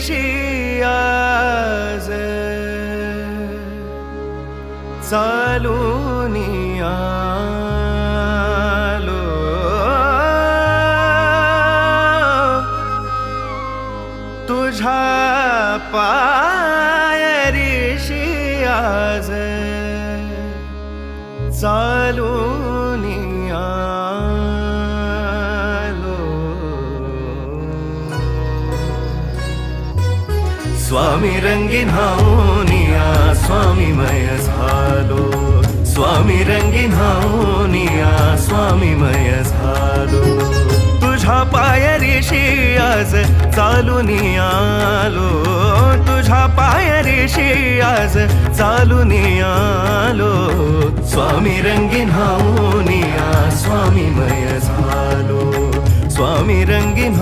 ऋषी आज चालूनी आलो, तुझ्या पाय ऋषी आज चालूनी आलो. स्वामी रंगीन हाऊनिया स्वामीमय झालो, स्वामी रंगीन हाऊनिया स्वामीमय झालो. तुझ्या पाय ऋषी आज चालूनी आलो, तुझ्या पाय ऋषी आज चालूनी आलो. स्वामी रंगीन हाऊनिया स्वामीमय झालो, स्वामी रंगीन